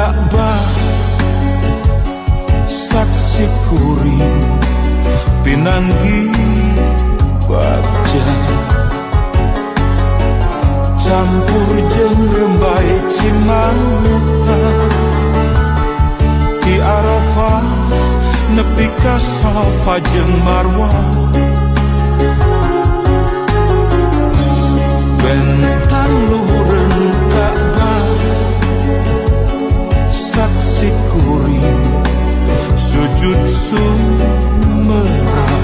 Ka'bah saksi kuring pinanggi baja campur jeung rembai Cimahuta di Arafah nepi ka Safa jeung Marwah bentang luhureun Ka'bah saksi kuring sujud sumerah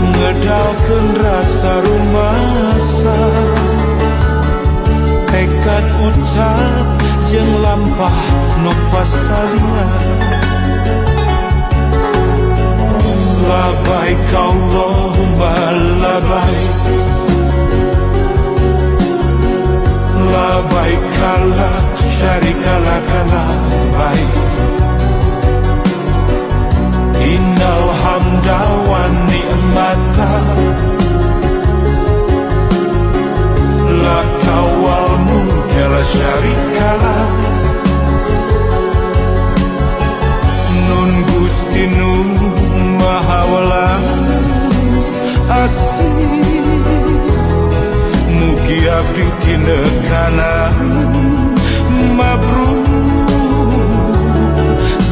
ngedalkeun rasa rumasa tekad ucap jeung lampah nu pasalian labaik Allahumma labaik labaik la syarika laka labaik innal hamda wan ni'mata laka wal mulka la syarika lak nun Gusti nun maha welas asih mugi abdi tinekanan mabrur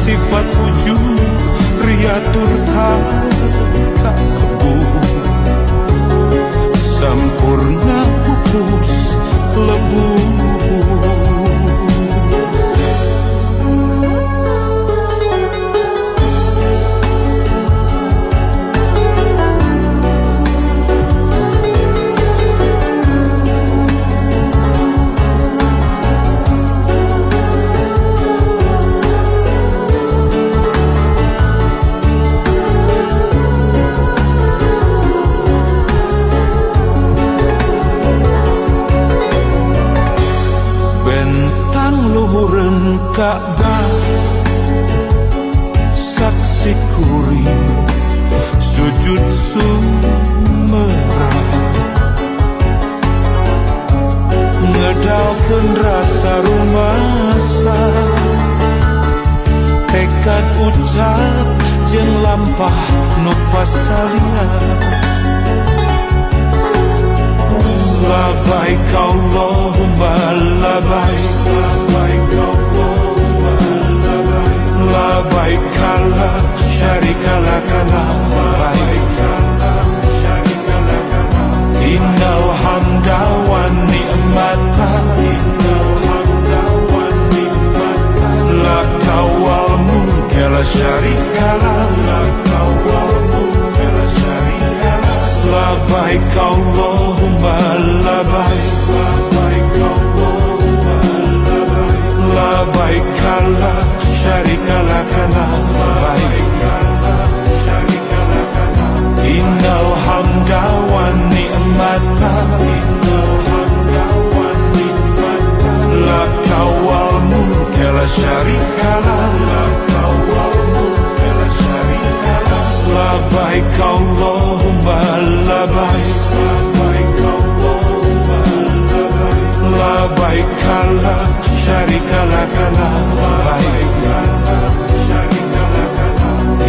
sifat wujud riatur takbu sampurna pupus lebu Ka'bah saksi kuring sujud sumerah ngedalkeun rasa rumasa tekad ucap jeung lampah nu pasalian labaik Allahumma labaik labaik labaik la syarika laka labaik innal hamda wan ni'mata laka wal mulka la syarika lak labaik Allahumma labaik labaik la syarika laka labaik innal hamda wan ni'mata laka wal mulka la syarika lak labaik Allahumma labaik labaik la syarika laka labaik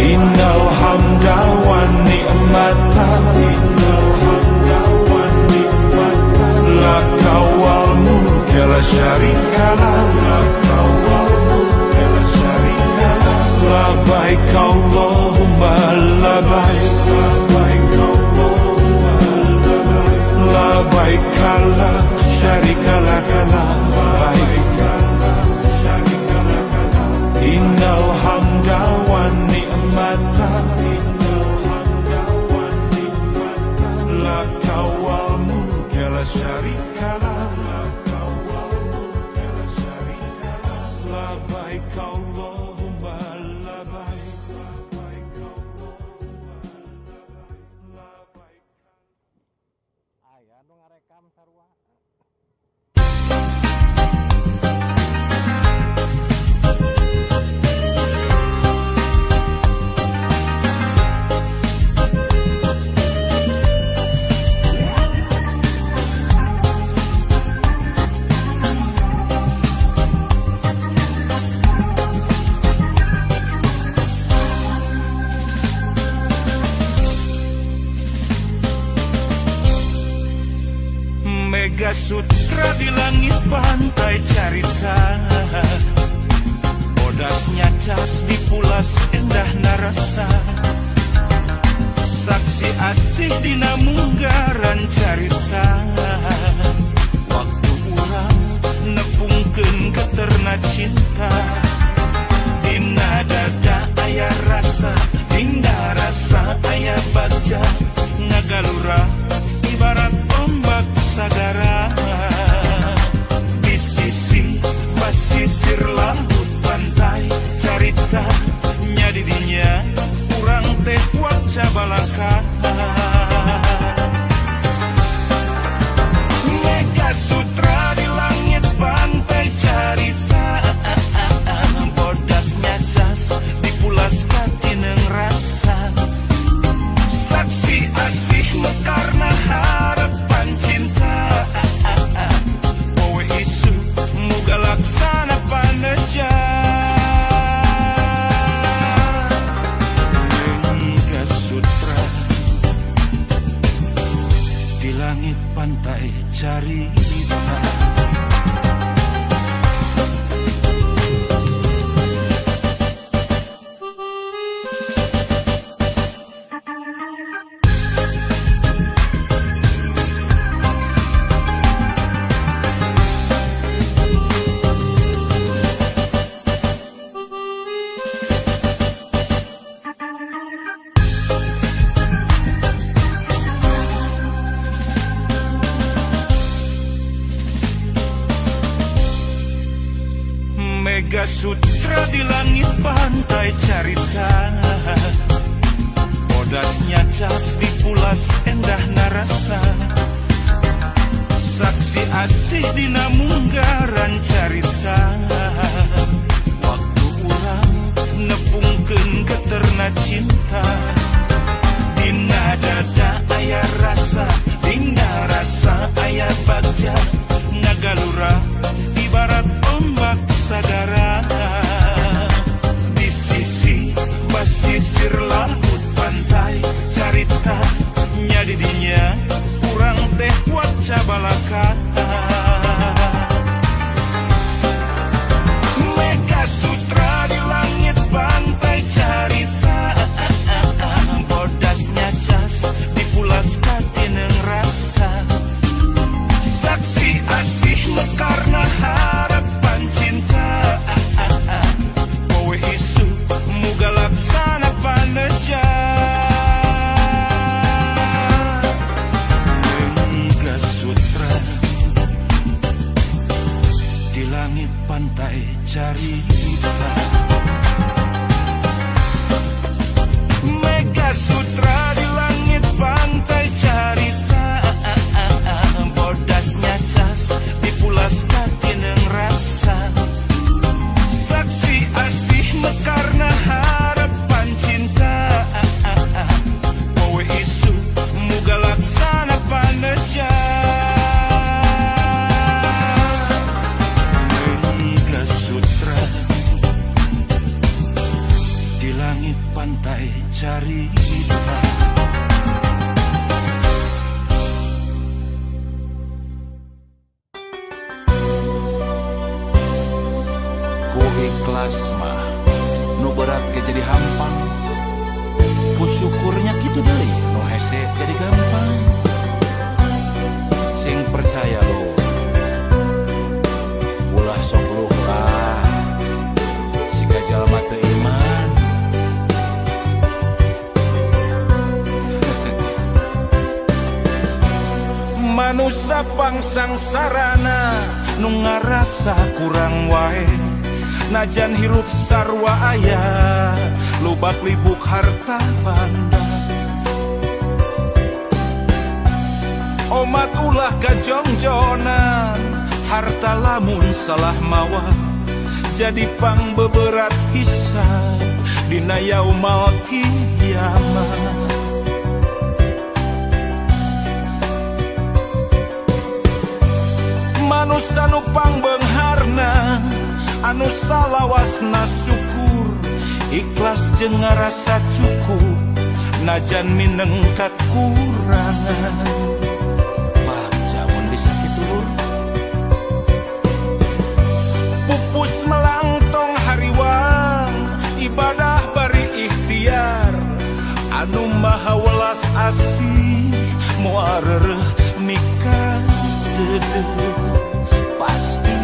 innal hamda wan ni'mata laka wal mulka la syarika lak labaik Allahumma labaik labaik la syarika laka labaik innal hamda wan ni'mata laka wal mulka la syarika lak labaik Allahumma labaik di langit pantai carita, bodasnya cas di pulas endah narasa, saksi asih dina munggaran carita, waktu urang nepungkeun geterna cinta, dina dada aya rasa, dina rasa aya bagja, ngagalura ibarat ombak sagara, di sisi basisir laut pantai carita, nya di dinya urang teh waca balaka. Mega Sutra di langit pantai carita, bodasnya cas dipulas katineng rasa, saksi asih mekarna harapan cinta, poe isu muga laksana paneja. Mega Sutra di langit pantai carita. Mega Sutra di langit pantai carita, bodasnya cas dipulas endah narasa, saksi asih dina munggaran carita, waktu urang nepungkeun geterna cinta, dina dada aya rasa, dina rasa aya bagja, ngagalura ibarat ombak sagara, di sisi basisir laut pantai carita, nya di dinya urang teh waca balaka. Mega Sutra di langit pantai carita, bodasnya cas dipulas katineng rasa, saksi asih mekarna harapan cinta, poe isu muga laksana paneja. Mega Sutra di langit pantai carita. Mega Sutra di langit pantai carita, bodasnya cas dipulas katineng rasa, saksi asih mekarna harapan cinta, poe isu muga laksana paneja. Mega Sutra di langit pantai carita. Ku ikhlas mah nu berat ge jadi hampang, ku syukurnya kitu deui nu hese jadi gampang. Sing percaya lu ulah sok luka, siga jalma teu iman. Manusia pangsang sarana nu ngarasa kurang wae, najan hirup sarwa aya lubak libuk harta banda. Omat ulah gajongjonan, harta lamun salah mawa, jadi pang beberat hisab dina yaumal kiamat. Manusia nu pangbeungharna, anu salawasna syukur, ikhlas jeung ngarasa cukup, najan mineng kakurangan. Baca mun bisa kitu lur, pupus melangtong hariwang ibadah bari ikhtiar anu maha welas asih moareur nikah dede pasti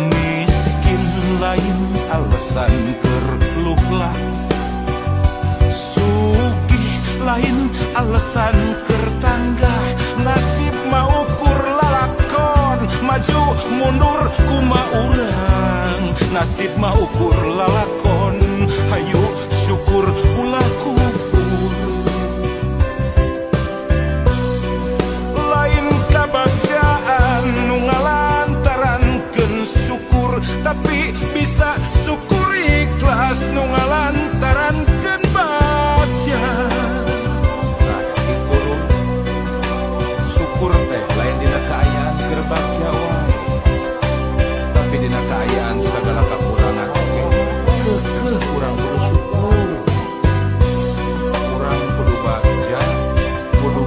miskin lain alasan keur luhlah sugih lain alasan keur tanggah nasib mau ukur lalakon maju mundur kuma urang nasib mau ukur lalakon hayu syukur ulah kufur lain kabagjaan nu ngalantarankeun syukur tapi bisa syukur ikhlas nu ngalantarankeun bagja syukur teh lain dina kaayaan keur bagja wae tapi dina kaayaan sagala kakurangan kekeh kurang bersyukur kurang kudu bagja kudu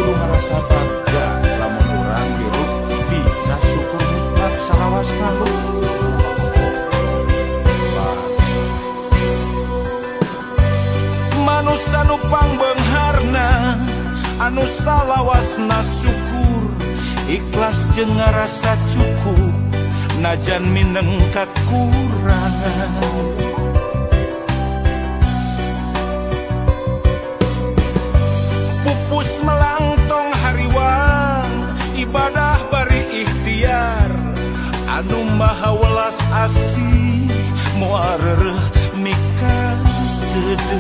ngarasa bagja lamun urang hirup bisa syukur nikmat salawasna lu manusia nu pangbeungharna anu salawasna syukur ikhlas jeung ngarasa cukup najan mineng kakurangan pupus melangtong hariwang ibadah bari ikhtiar anu maha welas asih moareur nikah dede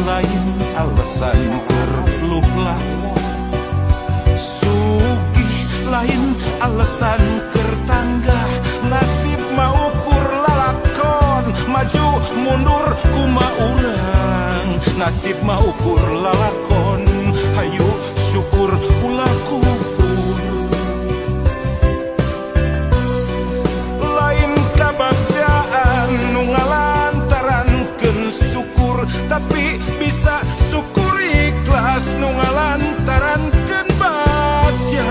lain alasan keur luhlah sugih lain alasan keur tanggah nasib mau ukur lalakon maju mundur kuma urang nasib mau ukur lalakon hayu syukur ulah kufur lain kabagjaan nu ngalantarankeun syukur tapi bisa syukur ikhlas nu ngalantarankeun bagja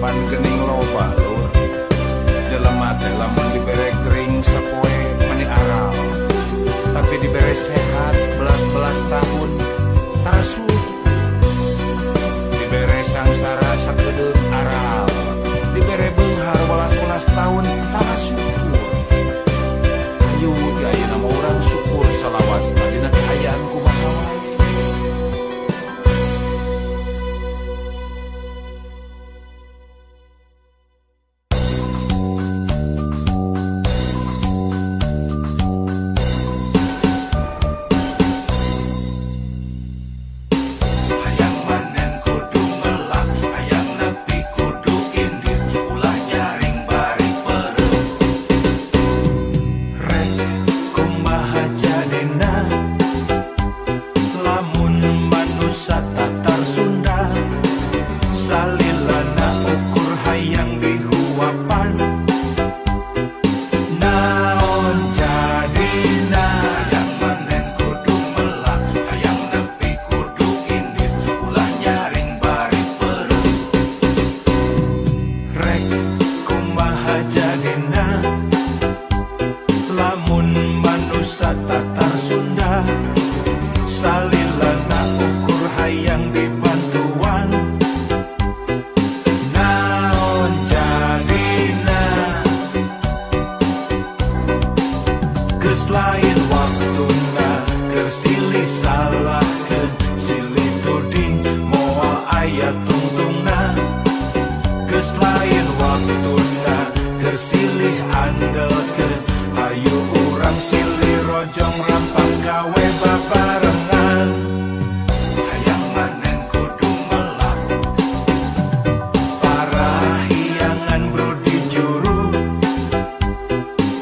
pan geuning loba lur jelema teh lamun dibere gering sapoe meni aral tapi dibere sehat belas-belas tahun tarasul dibere sangsara sakedeuk aral dibere beunghar welas-welas tahun tarasyukur ayo ayeuna mah urang syukur salawasna dina kaayaan kumaha wae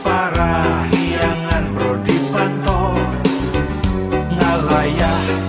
Para hiangan bro dipantau ngalayah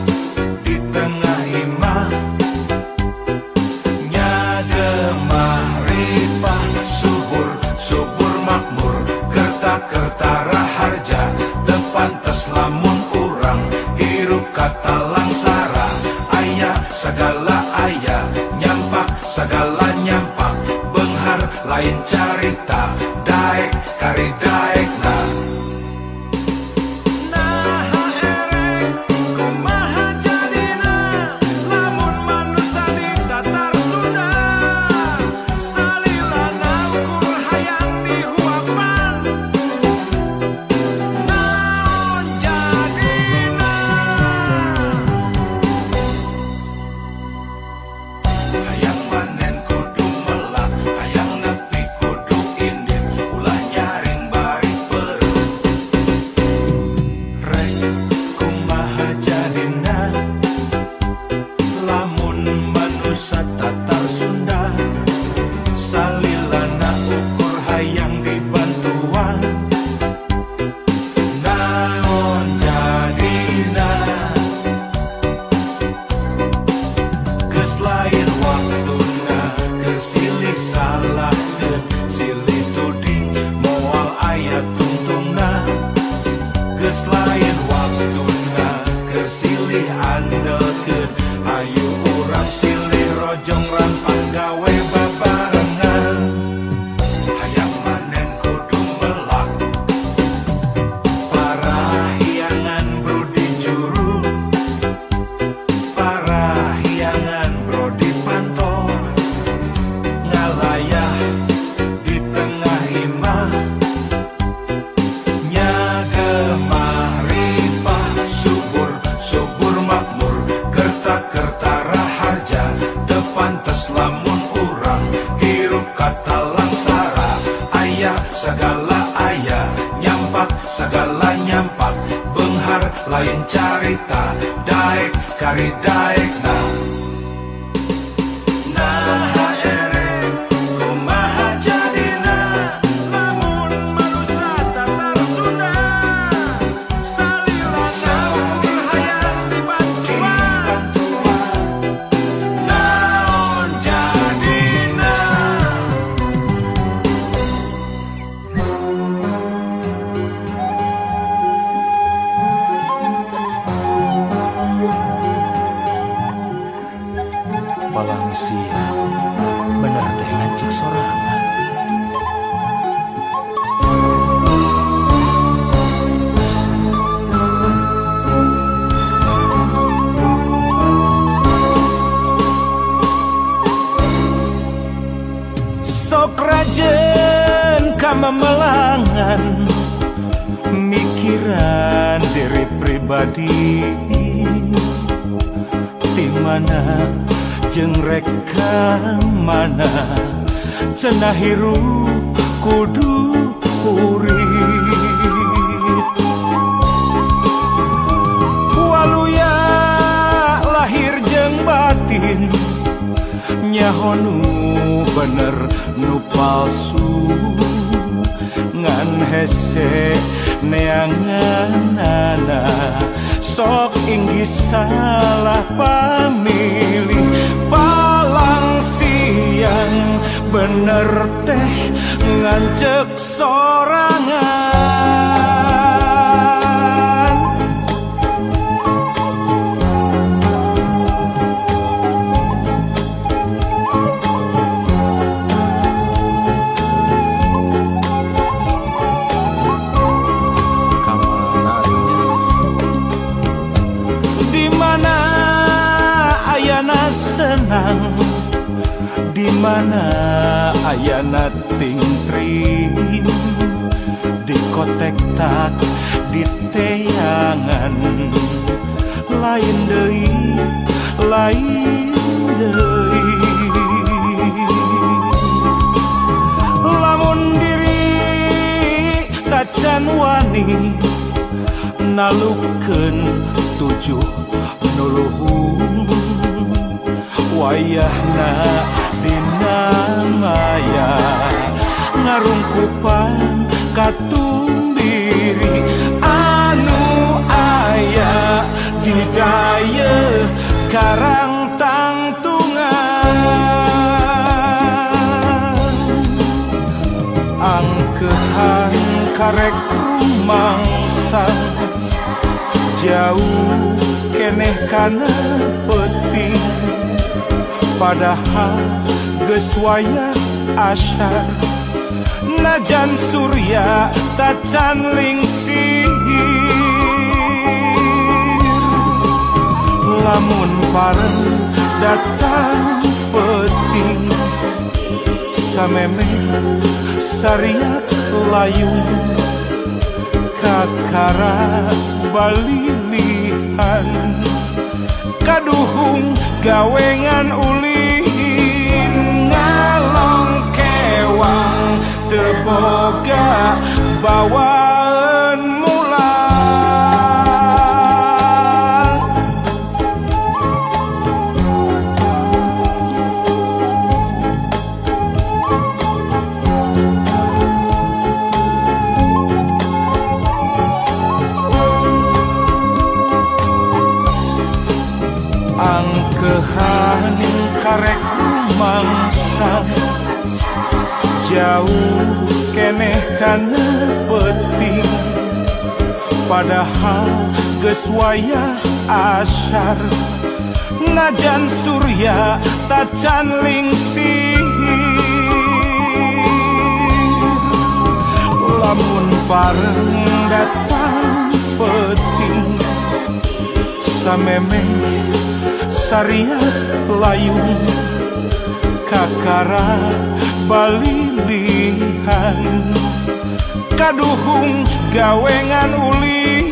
silih andelkeun ayu urang silih rojong rampah gawe babarengan hayang manen kudu melak parahyangan brodi juru parahyangan brodi pantol ngalayah di tengah imah segala ayah nyampak segala nyampak benghar lain carita daek kari daek nah ere kumaha jadina lamun manusia tatar Sunda salila saukur hayang dibantuan naon jadina. Palang siang bener teh ngancik sorangan sok rajen kamamelangan mikiran diri pribadi di mana jeung reka mana cenah hirup kudu urip waluya lahir jeung batin nyaho nu bener nu palsu ngan hese neanganana sok inggih salah pamilih palang siang bener teh ngancek sorangan senang di mana ayana tingtring di kotek tak di teangan lain deui lamun diri tacan wani nalukeun tujuh nuluhung wayahna dina maya ngarungkupan katumbiri anu aya di daya karang tangtungan angkehan karek rumangsang jauh keneh kana peuting padahal geus wayah asyar najan surya tacan lingsir lamun pareng datang peuting sameme sariak layung kakara balilihan kaduhung gawengan ulin ngalong kewang teboga bawaan mulang angkehan karek rumangsang jauh keneh kana peuting padahal geus wayah asyar najan surya tacan lingsir lamun pareng datang peting samemeh sariat layung kakara balilihan kaduhung gawengan uli